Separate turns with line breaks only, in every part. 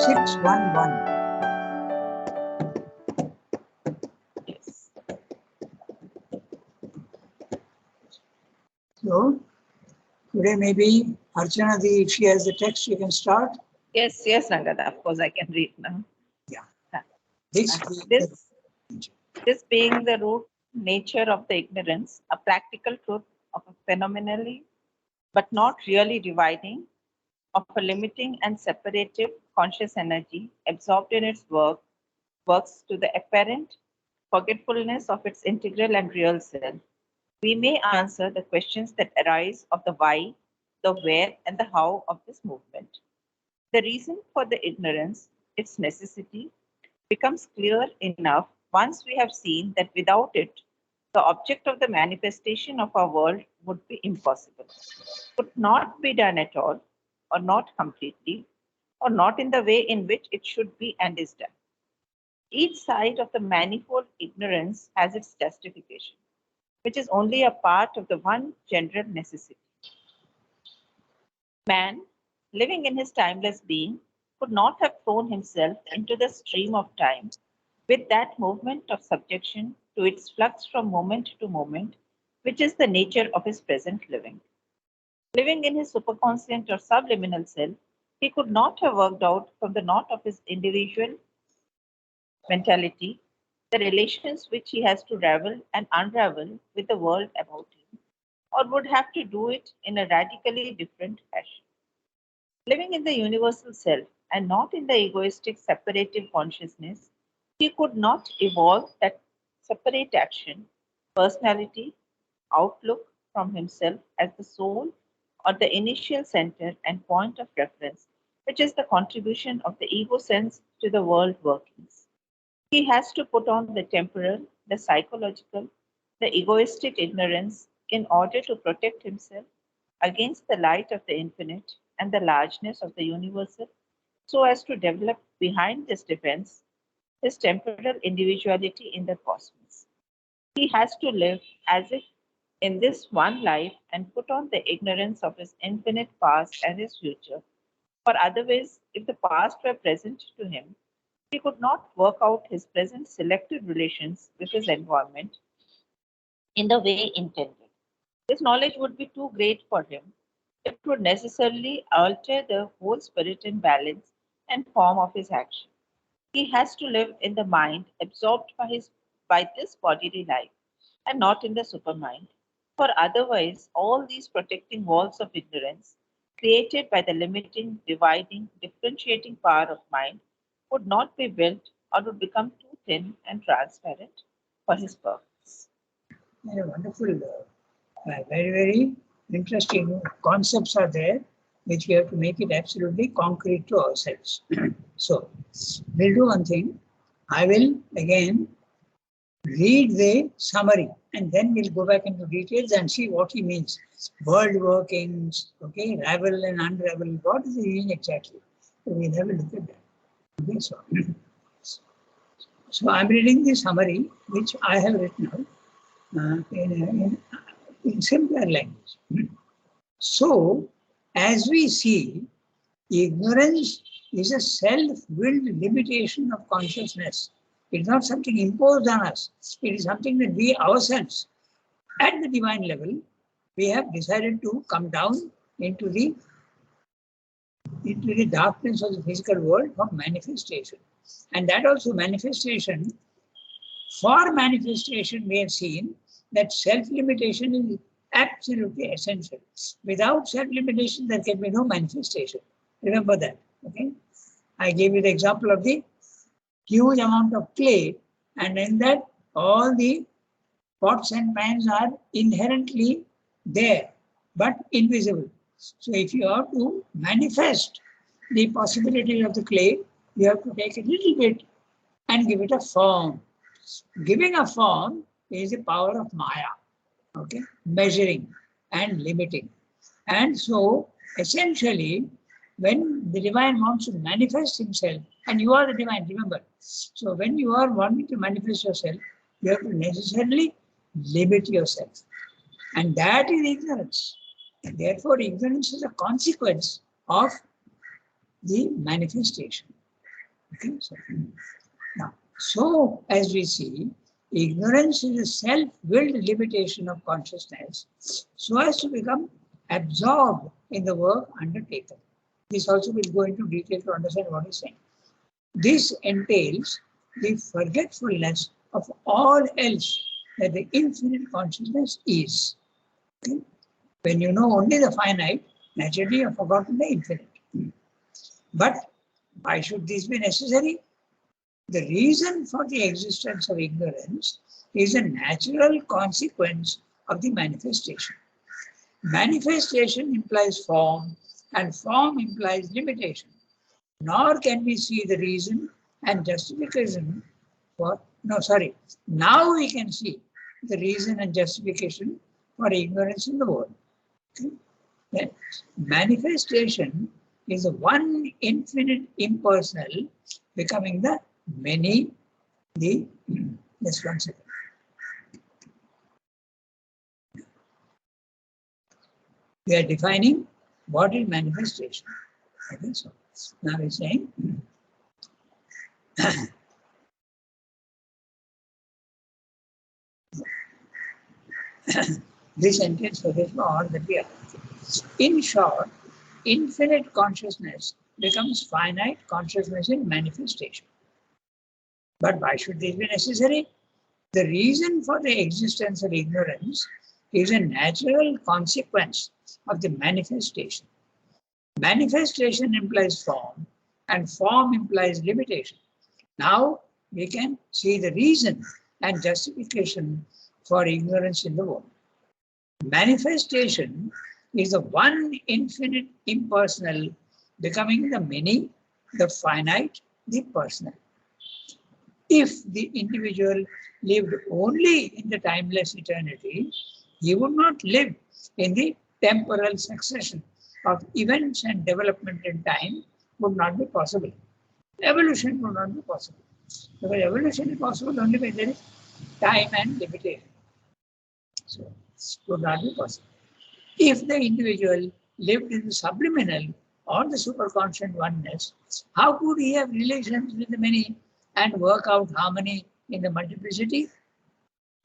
611. So today maybe Archana, if she has the text, you can start.
Yes, yes, Rangada. Of course, I can read now.
Yeah.
Uh,
This,
this being the root nature of the ignorance, a practical truth of a phenomenally, but not really dividing, of a limiting and separative conscious energy absorbed in its works to the apparent forgetfulness of its integral and real self. We may answer the questions that arise of the why, the where, and the how of this movement. The reason for the ignorance, its necessity, becomes clear enough once we have seen that without it, the object of the manifestation of our world would be impossible, could not be done at all, or not completely, or not in the way in which it should be and is done. Each side of the manifold ignorance has its justification, which is only a part of the one general necessity. Man, living in his timeless being, could not have thrown himself into the stream of time with that movement of subjection to its flux from moment to moment, which is the nature of his present living. Living in his superconscient or subliminal self, he could not have worked out from the knot of his individual mentality the relations which he has to ravel and unravel with the world about him, or would have to do it in a radically different fashion. Living in the universal self and not in the egoistic separative consciousness, he could not evolve that separate action, personality, outlook from himself as the soul or the initial center and point of reference, which is the contribution of the ego sense to the world workings. He has to put on the temporal, the psychological, the egoistic ignorance in order to protect himself against the light of the infinite and the largeness of the universal, so as to develop behind this defense his temporal individuality in the cosmos. He has to live as if in this one life and put on the ignorance of his infinite past and his future. For otherwise, if the past were present to him, he could not work out his present selected relations with his environment in the way intended. His knowledge would be too great for him. It would necessarily alter the whole spirit and balance and form of his action. He has to live in the mind absorbed by this bodily life and not in the supermind. For otherwise, all these protecting walls of ignorance, created by the limiting, dividing, differentiating power of mind, would not be built or would become too thin and transparent for his purpose.
wonderful, very, very interesting concepts are there, which we have to make it absolutely concrete to ourselves. So, we'll do one thing. I will again read the summary and then we'll go back into details and see what he means. World workings, okay, ravel and unravel. What is he mean exactly? So we'll have a look at that. Okay, so I'm reading the summary which I have written out in simpler language. So, as we see, ignorance is a self-willed limitation of consciousness. It's not something imposed on us. It is something that we ourselves, at the divine level, we have decided to come down into the darkness of the physical world for manifestation. And that also manifestation, for manifestation, we have seen that self-limitation is absolutely essential. Without self-limitation, there can be no manifestation. Remember that. Okay. I gave you the example of the huge amount of clay, and in that all the pots and pans are inherently there, but invisible. So if you have to manifest the possibility of the clay, you have to take a little bit and give it a form. Giving a form is the power of Maya, okay, measuring and limiting. And so essentially, when the divine wants to manifest himself, and you are the divine, remember. So when you are wanting to manifest yourself, you have to necessarily limit yourself. And that is ignorance. And therefore, ignorance is a consequence of the manifestation. Okay, so as we see, ignorance is a self-willed limitation of consciousness so as to become absorbed in the work undertaken. This also will go into detail to understand what he's saying. This entails the forgetfulness of all else that the infinite consciousness is. Okay? When you know only the finite, naturally you have forgotten the infinite. But why should this be necessary? The reason for the existence of ignorance is a natural consequence of the manifestation. Manifestation implies form, and form implies limitation. Nor can we see the reason and justification for, now we can see the reason and justification for ignorance in the world. Okay? That manifestation is the one infinite impersonal becoming the many, just 1 second. We are defining what is manifestation. Okay, so now we're saying this sentence forgets all that we are. In short, infinite consciousness becomes finite consciousness in manifestation. But why should this be necessary? The reason for the existence of ignorance is a natural consequence of the manifestation. Manifestation implies form, and form implies limitation. Now we can see the reason and justification for ignorance in the world. Manifestation is the one infinite impersonal becoming the many, the finite, the personal. If the individual lived only in the timeless eternity, he would not live in the temporal succession of events, and development in time would not be possible. Evolution would not be possible. Because evolution is possible only when there is time and limitation. So it would not be possible. If the individual lived in the subliminal or the superconscious oneness, how could he have relations with the many and work out harmony in the multiplicity?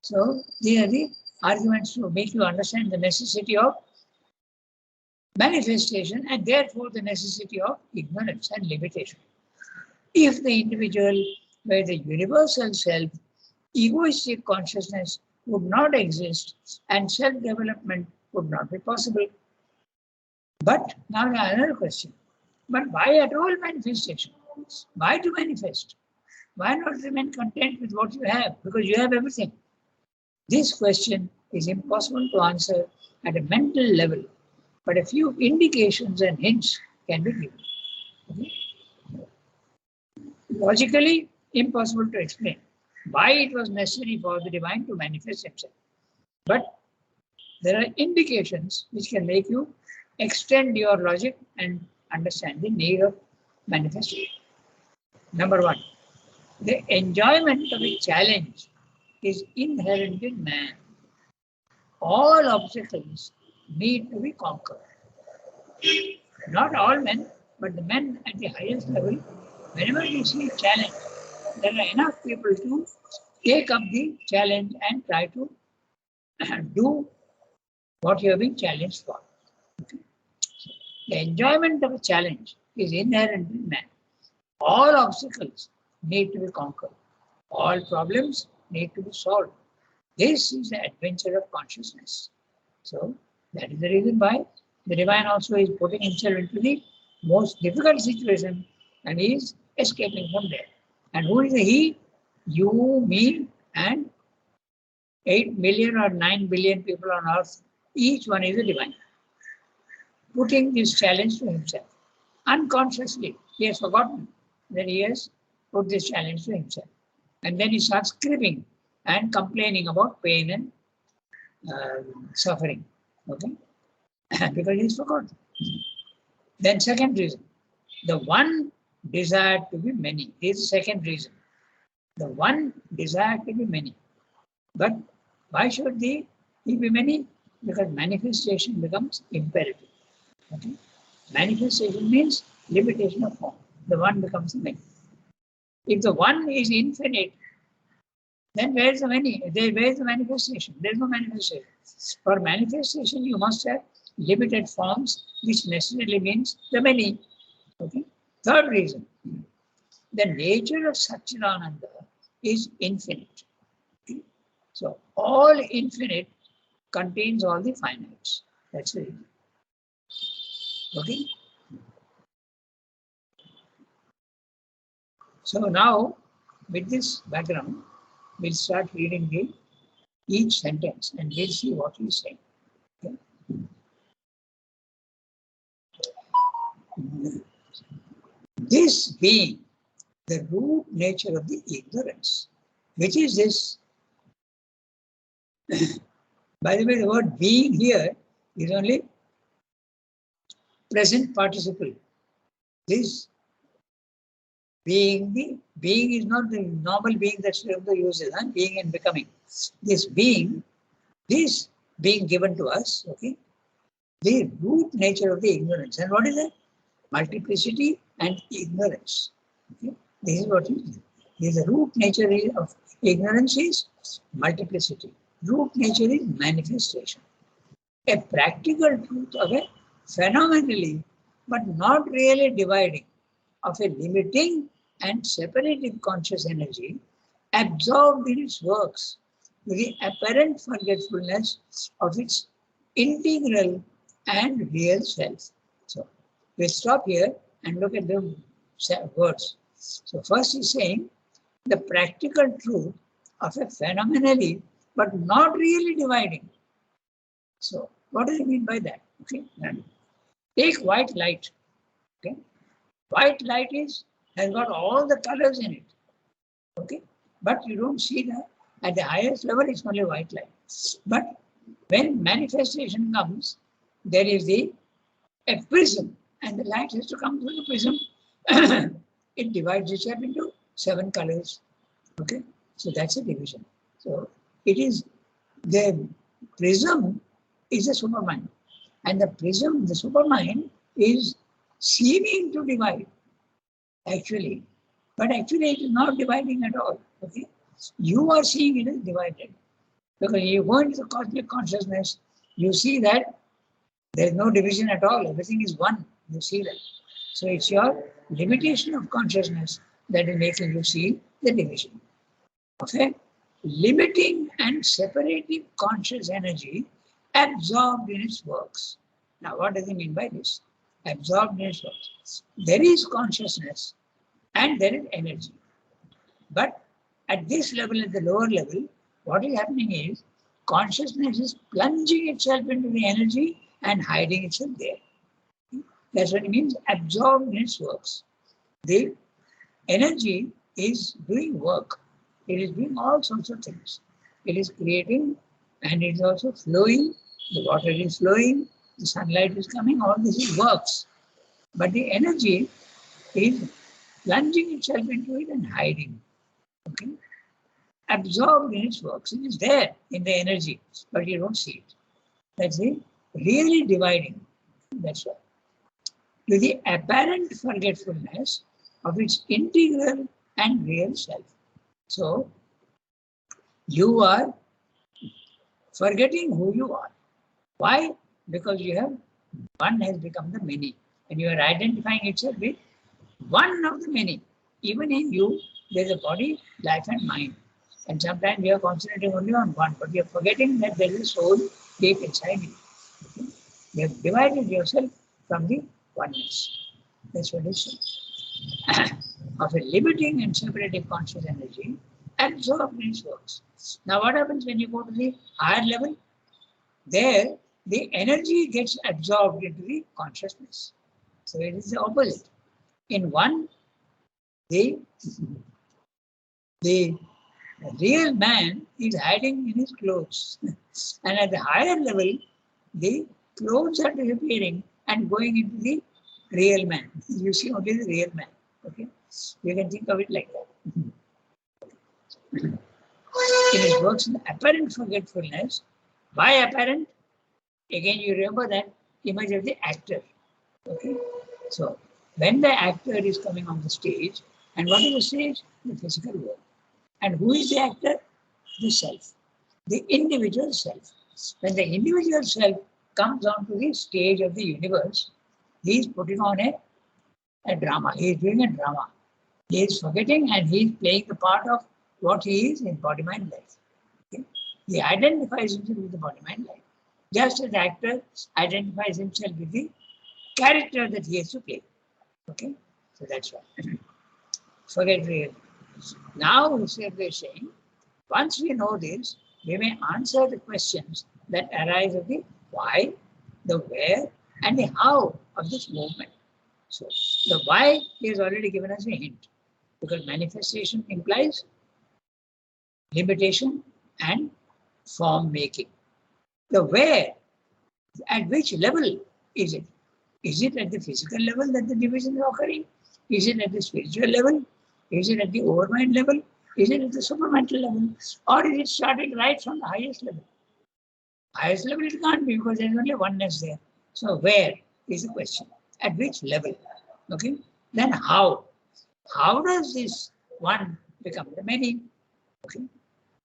So these are the arguments to make you understand the necessity of manifestation and therefore the necessity of ignorance and limitation. If the individual were the universal self, egoistic consciousness would not exist and self-development would not be possible. But now another question. But why at all manifestation? Why to manifest? Why not remain content with what you have? Because you have everything. This question is impossible to answer at a mental level, but a few indications and hints can be given. Okay? Logically, impossible to explain why it was necessary for the divine to manifest himself. But there are indications which can make you extend your logic and understand the need of manifestation. Number one, the enjoyment of a challenge is inherent in man. All obstacles need to be conquered. Not all men, but the men at the highest level, whenever you see a challenge, there are enough people to take up the challenge and try to do what you have been challenged for. Okay. The enjoyment of a challenge is inherent in man. All obstacles need to be conquered. All problems need to be solved. This is the adventure of consciousness. So that is the reason why the divine also is putting himself into the most difficult situation and he is escaping from there. And who is the he? You, me, and 8 million or 9 billion people on earth. Each one is a divine. Putting this challenge to himself. Unconsciously, he has forgotten that he has put this challenge to himself. And then he starts cribbing and complaining about pain and suffering. Okay? Because he's forgotten. Then second reason, the one desired to be many. This is the second reason. The one desired to be many. But why should he be many? Because manifestation becomes imperative. Okay? Manifestation means limitation of form. The one becomes the many. If the one is infinite, then where's the many? Where's the manifestation? There's no manifestation. For manifestation, you must have limited forms, which necessarily means the many. Okay. Third reason, the nature of Satchidananda is infinite. Okay. So all infinite contains all the finites. That's the reason. Okay. So now, with this background, we'll start reading each sentence and we'll see what he's saying. Okay. This being the root nature of the ignorance, which is this. By the way, the word being here is only present participle. This being is not the normal being that Sri Aurobindo uses, being and becoming. This being given to us, okay, the root nature of the ignorance. And what is that? Multiplicity and ignorance. Okay? This is what it is. The root nature of ignorance is multiplicity. Root nature is manifestation. A practical truth of a phenomenally, but not really dividing, of a limiting and separative conscious energy absorbed in its works with the apparent forgetfulness of its integral and real self. So we'll stop here and look at the words. So first he's saying the practical truth of a phenomenally but not really dividing. So what does he mean by that? Okay, take white light. Okay, white light has got all the colors in it. Okay, but you don't see that at the highest level. It's only white light. But when manifestation comes, there is a prism, and the light has to come through the prism. It divides itself into 7 colors. Okay, so that's a division. So it is the prism is a supermind, and the prism, the supermind, is seeming to divide actually, but actually it is not dividing at all. Okay, you are seeing it as divided because you go into the cosmic consciousness, you see that there is no division at all. Everything is one. You see that. So it's your limitation of consciousness that is making you see the division. Okay, limiting and separative conscious energy absorbed in its works. Now, what does he mean by this? Absorbed in its works. There is consciousness and there is energy. But at this level, at the lower level, what is happening is consciousness is plunging itself into the energy and hiding itself there. That's what it means, absorbed in its works. The energy is doing work. It is doing all sorts of things. It is creating and it is also flowing. The water is flowing, the sunlight is coming, all this is works. But the energy is plunging itself into it and hiding. Okay? Absorbed in its works. It is there in the energy, but you don't see it. That's it. Really dividing. That's why. To the apparent forgetfulness of its integral and real self. So, you are forgetting who you are. Why? Because you have one has become the many, and you are identifying itself with one of the many. Even in you, there is a body, life, and mind. And sometimes we are concentrating only on one, but we are forgetting that there is a soul deep inside you. Okay? You have divided yourself from the oneness. That's what it says. Of a limiting and separative conscious energy absorbed in its works. Now, what happens when you go to the higher level? There, the energy gets absorbed into the consciousness. So it is the opposite. In one, the real man is hiding in his clothes. And at the higher level, the clothes are disappearing and going into the real man. You see only the real man. Okay? You can think of it like that. It is works in apparent forgetfulness. Why apparent? Again, you remember that image of the actor. Okay? So, when the actor is coming on the stage, And what is the stage? The physical world. And who is the actor? The self, the individual self. When the individual self comes onto the stage of the universe, he is putting on a drama. He is doing a drama. He is forgetting and he is playing the part of what he is in body, mind, life. Okay? He identifies himself with the body, mind, life. Just as the actor identifies himself with the character that he has to play. Okay? So that's why. Forget real. Now we are saying, once we know this, we may answer the questions that arise of the why, the where, and the how of this movement. So the why he has already given us a hint, because manifestation implies limitation and form making. The where, at which level is it? Is it at the physical level that the division is occurring? Is it at the spiritual level? Is it at the overmind level? Is it at the supramental level? Or is it starting right from the highest level? Highest level it can't be, because there is only oneness there. So where is the question? At which level? Okay. Then how? How does this one become the many? Okay.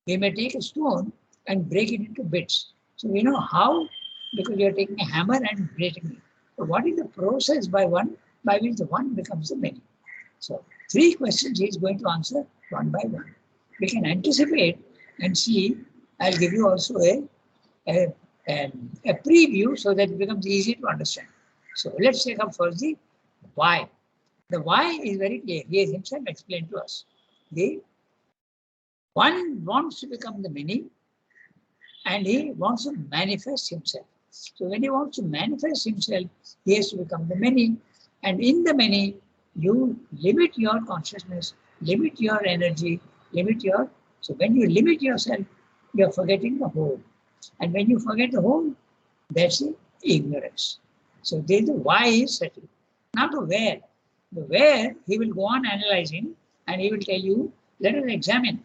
We may take a stone and break it into bits. So we know how, because you are taking a hammer and breaking it. So what is the process by which the one becomes the many? So 3 questions he is going to answer one by one. We can anticipate and see. I'll give you also a preview so that it becomes easy to understand. So let's take up first the why. The why is very clear. He has himself explained to us. The one wants to become the many and he wants to manifest himself. So when he wants to manifest himself, he has to become the many. And in the many, you limit your consciousness, limit your energy, so when you limit yourself, you're forgetting the whole. And when you forget the whole, that's the ignorance. So there's the why is settled. Now the where. The where, he will go on analyzing and he will tell you, let us examine.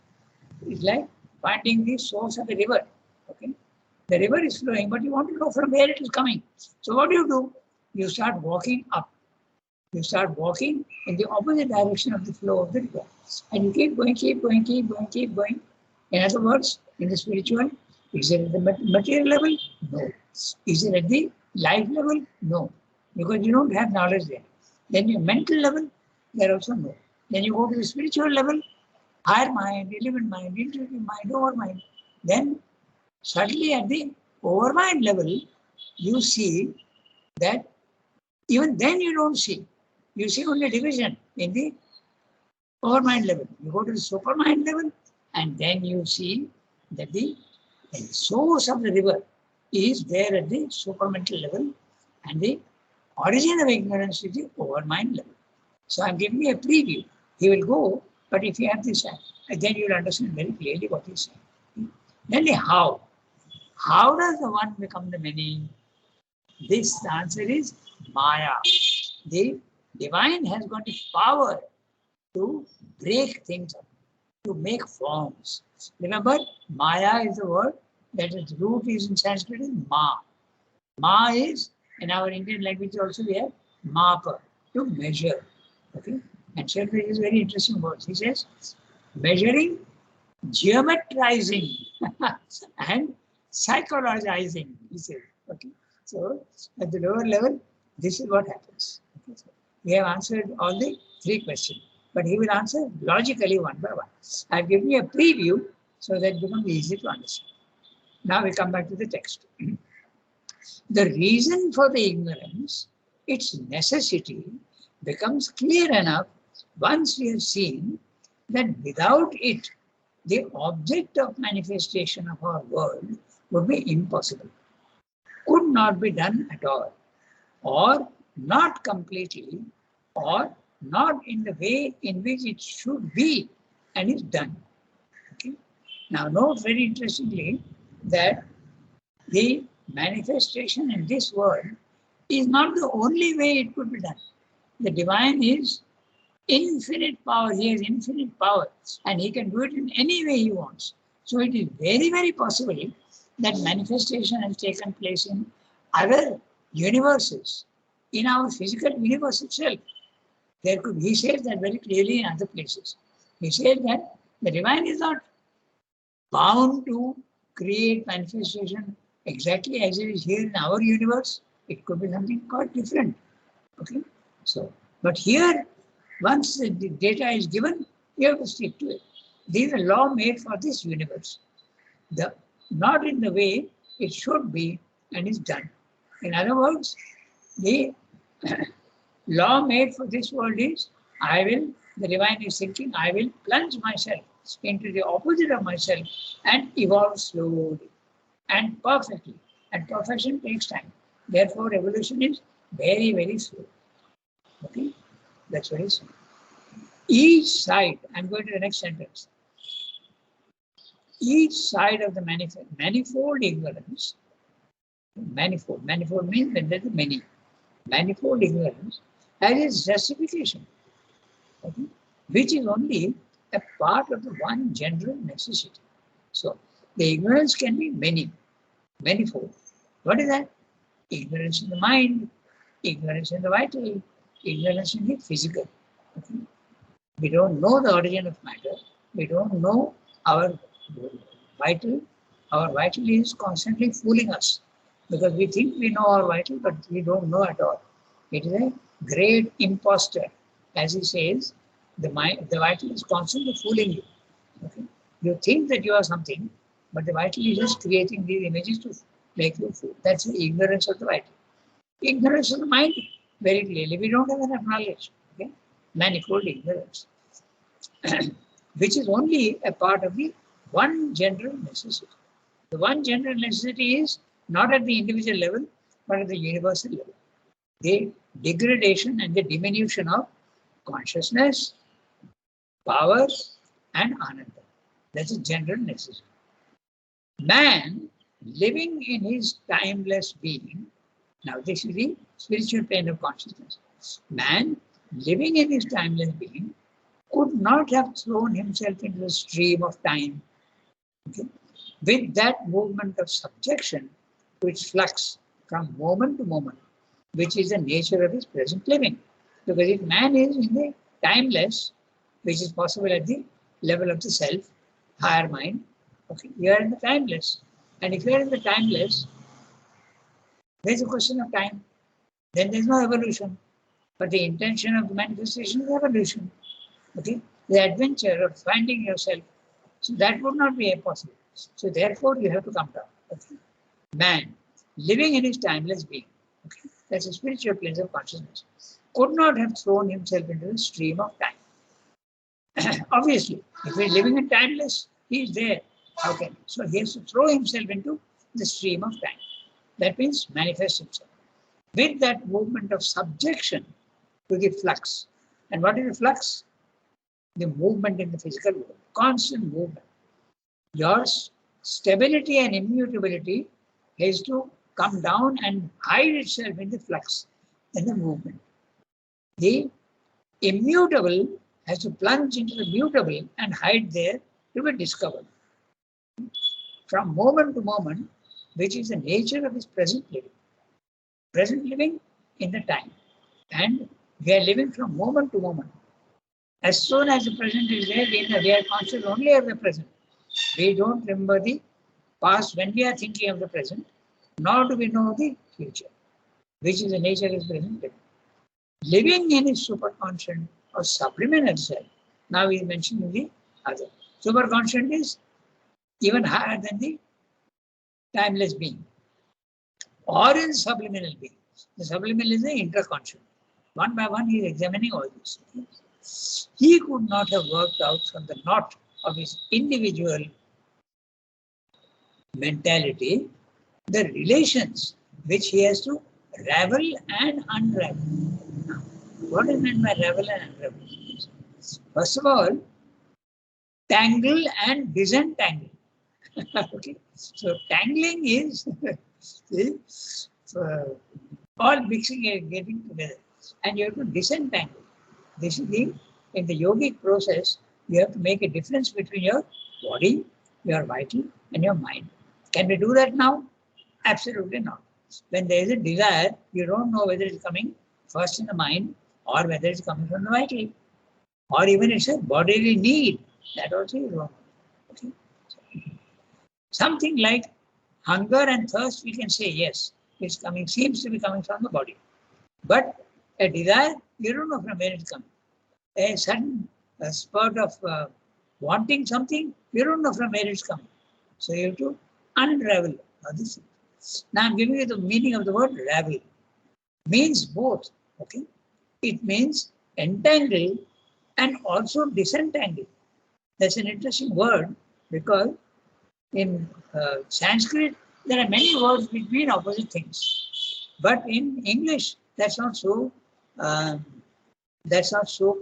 It's like finding the source of a river. Okay? The river is flowing, but you want to know from where it is coming. So what do? You start walking up. You start walking in the opposite direction of the flow of the river. And you keep going, keep going, keep going, keep going. In other words, in the spiritual, is it at the material level? No. Is it at the life level? No. Because you don't have knowledge there. Then your mental level, there also no. Then you go to the spiritual level, higher mind, element mind, intuitive mind, overmind. Then suddenly at the overmind level, you see that even then you don't see. You see only division in the overmind level. You go to the supermind level and then you see that the source of the river is there at the supramental level and the origin of ignorance is the overmind level. So I'm giving you a preview. He will go, but if you have this, then you'll understand very clearly what he's saying. Then the how. How does the one become the many? This answer is Maya. The divine has got the power to break things up, to make forms. Remember, Maya is the word that its root is in Sanskrit is Ma. Ma is, in our Indian language also we have Mapa, to measure. Okay? And Shakespeare is very interesting words. He says, measuring, geometrizing, and psychologizing, he says. Okay? So at the lower level, this is what happens. Okay? So we have answered all the 3 questions, but he will answer logically one by one. I've given you a preview so that it becomes easy to understand. Now we come back to the text. The reason for the ignorance, its necessity, becomes clear enough once we have seen that without it, the object of manifestation of our world would be impossible, could not be done at all, or not completely, or not in the way in which it should be and is done. Okay? Now note very interestingly that the manifestation in this world is not the only way it could be done. The divine is infinite power. He has infinite power and he can do it in any way he wants. So it is very, very possible that manifestation has taken place in other universes, in our physical universe itself. There could, he says that very clearly in other places. He says that the divine is not bound to create manifestation exactly as it is here in our universe. It could be something quite different. Okay. So, but here, once the data is given, you have to stick to it. This is a law made for this universe. Not in the way it should be and is done. In other words, the law made for this world is, the divine is thinking, I will plunge myself into the opposite of myself and evolve slowly and perfectly. And perfection takes time. Therefore, evolution is very, very slow. Okay, that's very slow. Each side, I'm going to the next sentence. Each side of the manifold ignorance, manifold means when there's many, manifold ignorance has its justification, okay, which is only a part of the one general necessity. So the ignorance can be manifold. What is that? Ignorance in the mind, ignorance in the vital, ignorance in the physical. Okay? We don't know the origin of matter. We don't know our vital. Our vital is constantly fooling us because we think we know our vital, but we don't know at all. It is a great imposter. As he says, the vital is constantly fooling you. Okay? You think that you are something, but the vital is just creating these images to make you fool. That's the ignorance of the vital. Ignorance of the mind, very clearly, we don't have enough knowledge. Okay? Manifold ignorance, which is only a part of the one general necessity. The one general necessity is not at the individual level, but at the universal level. The degradation and the diminution of consciousness, power, and ananda. That's a general necessity. Man, living in his timeless being, now this is the spiritual plane of consciousness. Man, living in his timeless being, could not have thrown himself into the stream of time, okay, with that movement of subjection to its flux from moment to moment, which is the nature of his present living. Because if man is in the timeless, which is possible at the level of the self, higher mind, okay, you are in the timeless. And if you are in the timeless, there's a question of time. Then there's no evolution. But the intention of the manifestation is evolution. Okay? The adventure of finding yourself. So that would not be possible. So therefore you have to come down. Okay? Man, living in his timeless being, okay, that's a spiritual place of consciousness, could not have thrown himself into the stream of time. Obviously, if he's living in timeless, he is there. Okay, so he has to throw himself into the stream of time. That means manifest himself. With that movement of subjection to the flux. And what is the flux? The movement in the physical world, constant movement. Your stability and immutability has to come down and hide itself in the flux, in the movement. The immutable has to plunge into the mutable and hide there to be discovered. From moment to moment, which is the nature of his present living. Present living in the time. And we are living from moment to moment. As soon as the present is there, we are conscious only of the present. We don't remember the past when we are thinking of the present, nor do we know the future, which is the nature of his present living. Living in his superconscious or subliminal self. Now we mentioned the other. Superconscious is even higher than the timeless being, or in subliminal being. The subliminal is the interconscious. One by one, he is examining all this. He could not have worked out from the knot of his individual mentality the relations which he has to ravel and unravel. Now, what is meant by ravel and unravel? First of all, tangle and disentangle. Okay, so tangling is all mixing and getting together, and you have to disentangle. This is in the yogic process, you have to make a difference between your body, your vital, and your mind. Can we do that now? Absolutely not. When there is a desire, you don't know whether it's coming first in the mind or whether it's coming from the vital, or even it's a bodily need. That also is wrong. Okay? Something like hunger and thirst, we can say yes, it's coming, seems to be coming from the body. But a desire, you don't know from where it's coming. A sudden spurt of wanting something, you don't know from where it's coming. So you have to unravel this. Now I'm giving you the meaning of the word ravel. Means both. Okay, it means entangle and also disentangle. That's an interesting word because in Sanskrit there are many words which mean opposite things, but in English that's not so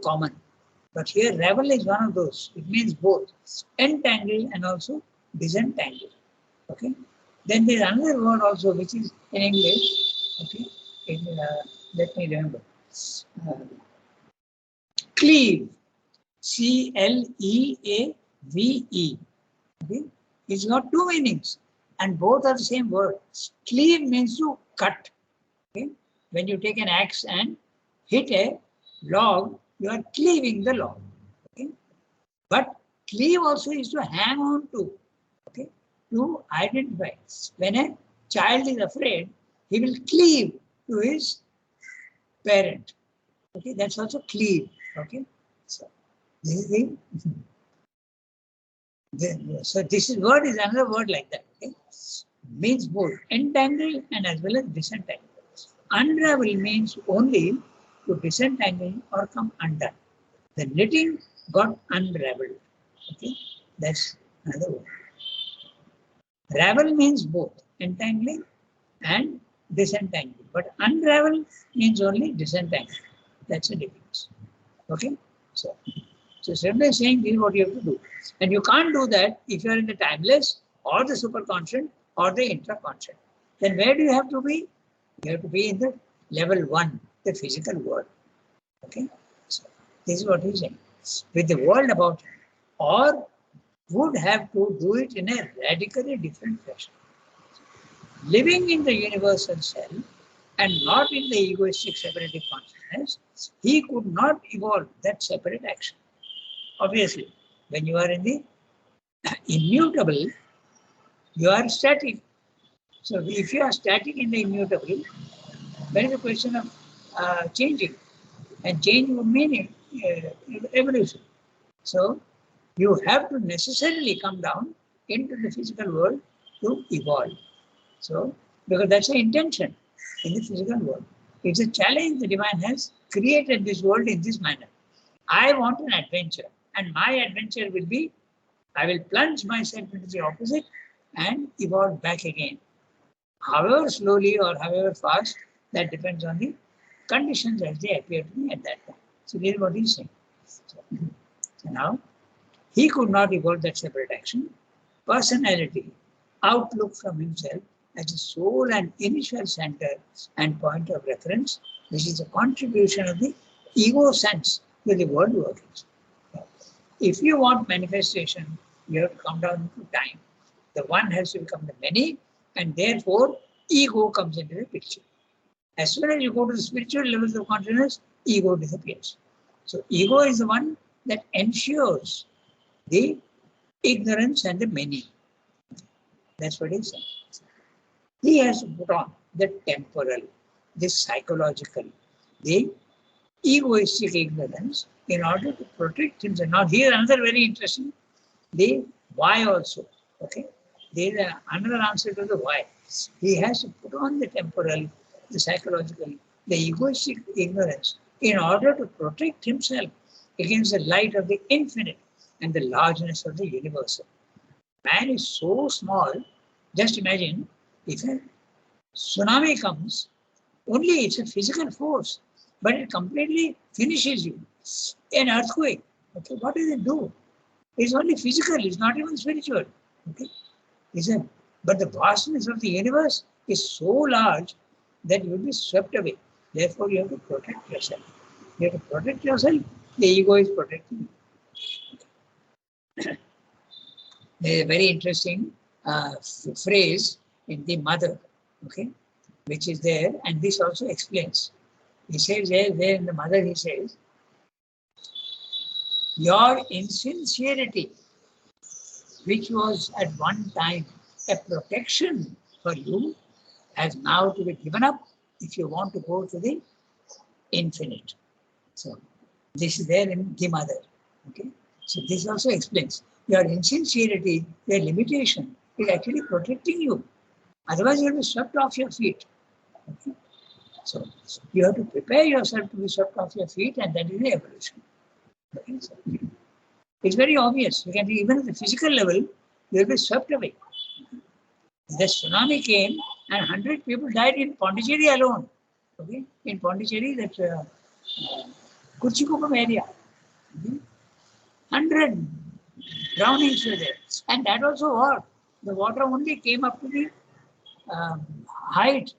common. But here ravel is one of those. It means both entangle and also disentangle. Okay. Then there is another word also which is in English. Okay. Let me remember. Cleave. Cleave. Okay. It's got two meanings and both are the same word. Cleave means to cut. Okay. When you take an axe and hit a log, you are cleaving the log. Okay. But cleave also is to hang on to. Okay. To identify. When a child is afraid, he will cleave to his parent. Okay, that's also cleave. Okay, so this is this word is another word like that. Okay, means both entangle and as well as disentangle. Unravel means only to disentangle or come undone. The knitting got unraveled. Okay, that's another word. Ravel means both entangling and disentangling, but unravel means only disentangle. That's the difference. Okay, so simply saying this is what you have to do, and you can't do that if you are in the timeless or the superconscious or the intraconscious. Then where do you have to be? You have to be in the level 1, the physical world. Okay, so this is what he's saying. With the world about him, or would have to do it in a radically different fashion. Living in the universal self and not in the egoistic separative consciousness, he could not evolve that separate action. Obviously, when you are in the immutable, you are static. So if you are static in the immutable, there is a question of changing, and change would mean evolution. So you have to necessarily come down into the physical world to evolve. So, because that's the intention in the physical world. It's a challenge the divine has created this world in this manner. I want an adventure, and my adventure will be, I will plunge myself into the opposite and evolve back again. However slowly or however fast, that depends on the conditions as they appear to me at that time. So this is what he's saying. So now, he could not evolve that separate action. Personality, outlook from himself as a soul and initial center and point of reference, which is a contribution of the ego sense to the world workings. If you want manifestation, you have to come down to time. The one has to become the many, and therefore ego comes into the picture. As soon as you go to the spiritual levels of consciousness, ego disappears. So ego is the one that ensures the ignorance and the many. That's what he's saying. He has to put on the temporal, the psychological, the egoistic ignorance in order to protect himself. Now here another very interesting, the why also. Okay, there is another answer to the why. He has to put on the temporal, the psychological, the egoistic ignorance in order to protect himself against the light of the infinite and the largeness of the universal. Man is so small, just imagine if a tsunami comes, only it's a physical force, but it completely finishes you. An earthquake, okay, what does it do? It's only physical, it's not even spiritual. Okay? But the vastness of the universe is so large that you will be swept away. Therefore, you have to protect yourself. You have to protect yourself, the ego is protecting you. There is a very interesting phrase in the Mother, okay, which is there, and this also explains. He says there in the mother, he says, your insincerity, which was at one time a protection for you, has now to be given up if you want to go to the infinite. So this is there in the mother. Okay. So this also explains your insincerity, your limitation is actually protecting you. Otherwise, you'll be swept off your feet. Okay. So you have to prepare yourself to be swept off your feet, and that is the evolution. Okay. So, it's very obvious. You can be, even at the physical level, you will be swept away. The tsunami came and 100 people died in Pondicherry alone. Okay, in Pondicherry, that Kuchikupam area. Okay? 100 drownings were there. And that also what? The water only came up to the height,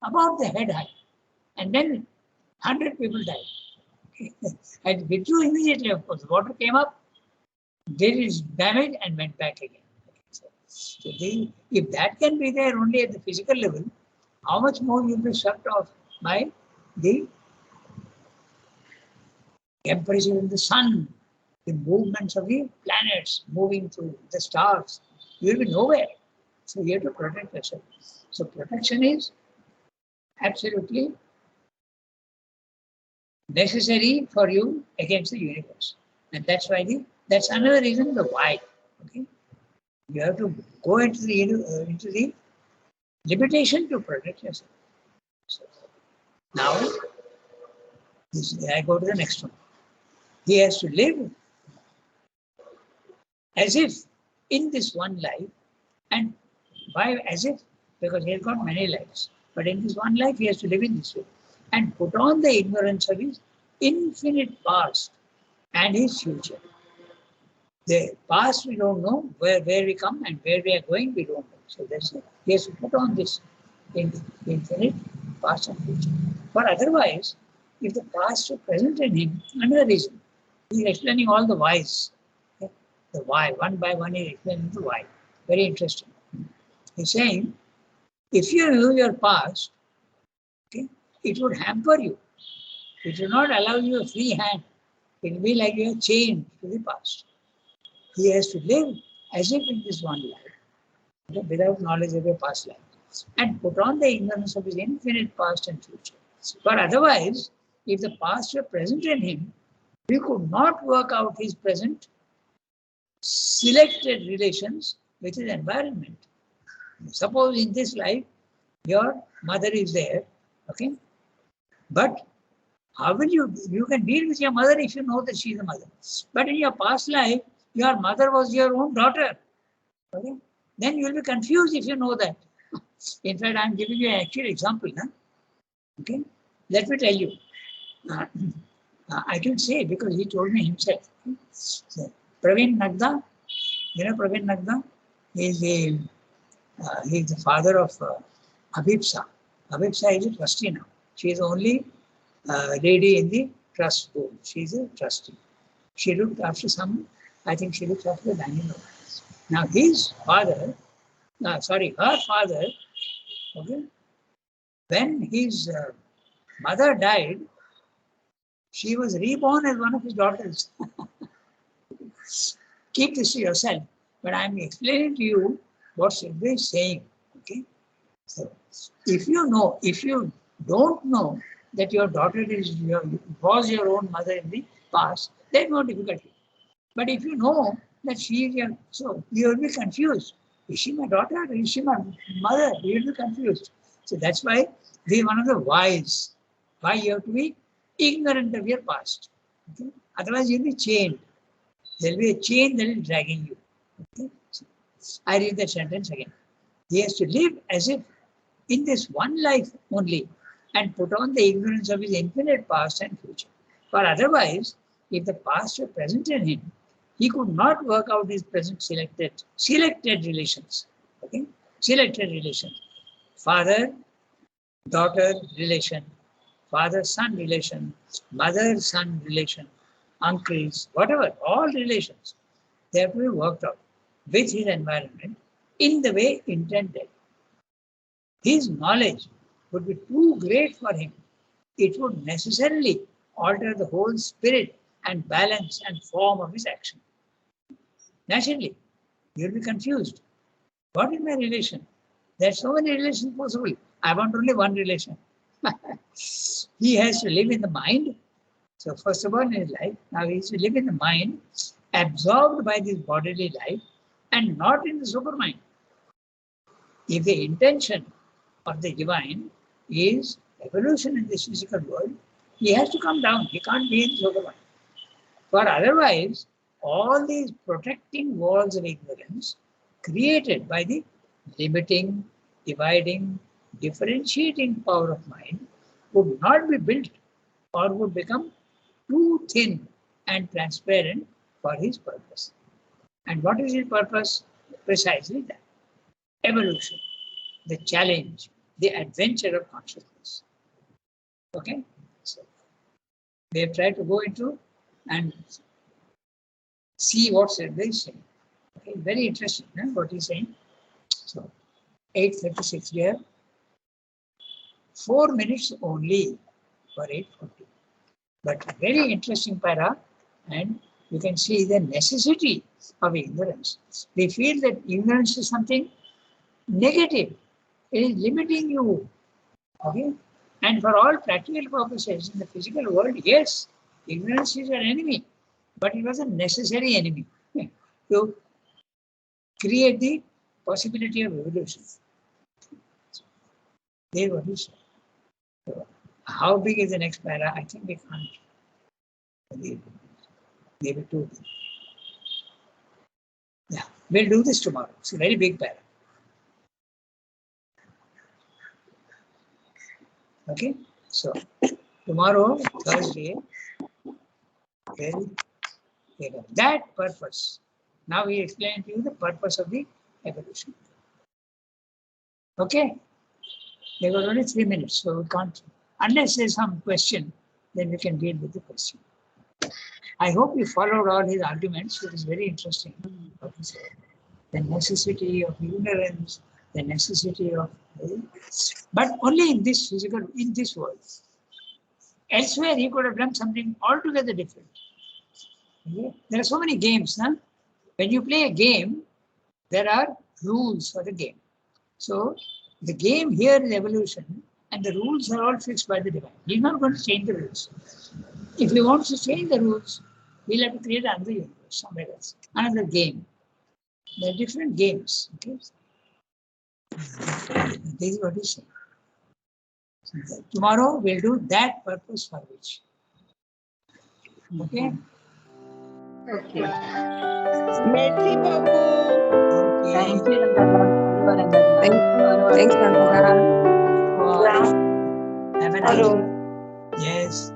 about the head height. And then 100 people died. Okay? And withdrew immediately, of course. The water came up, did its damage and went back again. So if that can be there only at the physical level, how much more you'll be swept off by the temperature in the sun, the movements of the planets moving through the stars. You'll be nowhere. So you have to protect yourself. So protection is absolutely necessary for you against the universe. And that's why that's another reason the why. Okay. You have to go into the limitation to protect yourself. So now, I go to the next one. He has to live as if in this one life, and why as if? Because he has got many lives. But in this one life, he has to live in this way and put on the ignorance of his infinite past and his future. The past we don't know, where we come and where we are going we don't know. So that's it. He has to put on this infinite past and future. For otherwise, if the past is present in him, another reason, he is explaining all the whys. Okay? The why, one by one he is explaining the why. Very interesting. He's saying, if you know your past, okay, it would hamper you. It will not allow you a free hand. It will be like you are chained to the past. He has to live as if in this one life, okay, without knowledge of a past life, and put on the ignorance of his infinite past and future. But otherwise, if the past were present in him, we could not work out his present selected relations with his environment. Suppose in this life, your mother is there, okay? But how will you can deal with your mother if you know that she is a mother. But in your past life, your mother was your own daughter. Okay? Then you will be confused if you know that. In fact, I am giving you an actual example. Huh? Okay? Let me tell you. I can say because he told me himself. Okay? So, Praveen Nagda, you know Praveen Nagda? He is the father of Abhipsa. Abhipsa is a trustee now. She is only lady in the trust board. She is a trustee. She looked after I think she looked after the Bangalore. Now her father, okay, when his mother died, she was reborn as one of his daughters. Keep this to yourself. But I am explaining to you what Siddha is saying. Okay? So if you don't know that your daughter was your own mother in the past, there's no difficulty. But if you know that she is your, so you will be confused. Is she my daughter or is she my mother? You will be confused. So that's why this is one of the whys. Why you have to be ignorant of your past. Okay? Otherwise you'll be chained. There will be a chain that is dragging you. Okay? So I read that sentence again. He has to live as if in this one life only and put on the ignorance of his infinite past and future. For otherwise, if the past were present in him, he could not work out his present selected relations. Okay? Selected relations. Father-daughter relation, father-son relation, mother-son relation, uncles, whatever, all relations. They have to be worked out with his environment in the way intended. His knowledge would be too great for him, it would necessarily alter the whole spirit and balance and form of his action. Naturally, you'll be confused. What is my relation? There's so many relations possible. I want only one relation. He has to live in the mind. So first of all in his life, now he has to live in the mind, absorbed by this bodily life, and not in the supermind. If the intention of the divine is evolution in this physical world, he has to come down. He can't be in the supermind. For otherwise, all these protecting walls of ignorance created by the limiting, dividing, differentiating power of mind would not be built or would become too thin and transparent for his purpose. And what is his purpose? Precisely that. Evolution, the challenge, the adventure of consciousness. Okay? So they have tried to go into and see what's saying. Okay, very interesting, what he's saying. So 8:36, we have 4 minutes only for 8:40. But very interesting para, and you can see the necessity of ignorance. They feel that ignorance is something negative. It is limiting you. Okay? And for all practical purposes in the physical world, yes, ignorance is an enemy, but it was a necessary enemy to create the possibility of evolution. There what is. So how big is the next para? I think we can't. Maybe 2. Yeah, we'll do this tomorrow. It's a very big para. Okay, so tomorrow, Thursday, that purpose. Now we explain to you the purpose of the evolution. Okay, there were only 3 minutes, so we can't, unless there's some question, then we can deal with the question. I hope you followed all his arguments. It is very interesting. The necessity of ignorance, the necessity of, but only in this physical, in this world. Elsewhere, he could have done something altogether different. Okay? There are so many games. Huh? When you play a game, there are rules for the game. So the game here is evolution, and the rules are all fixed by the divine. He's not going to change the rules. If he wants to change the rules, we'll have to create another universe somewhere else, another game. There are different games. Okay? This is what he's saying. So tomorrow we'll do that purpose for which. Okay?
Okay. Merci beaucoup.
Okay.
Thank you, Rangaga.
Thanks, Rangaga.
Wow. Have a nice.
Hello.
Yes.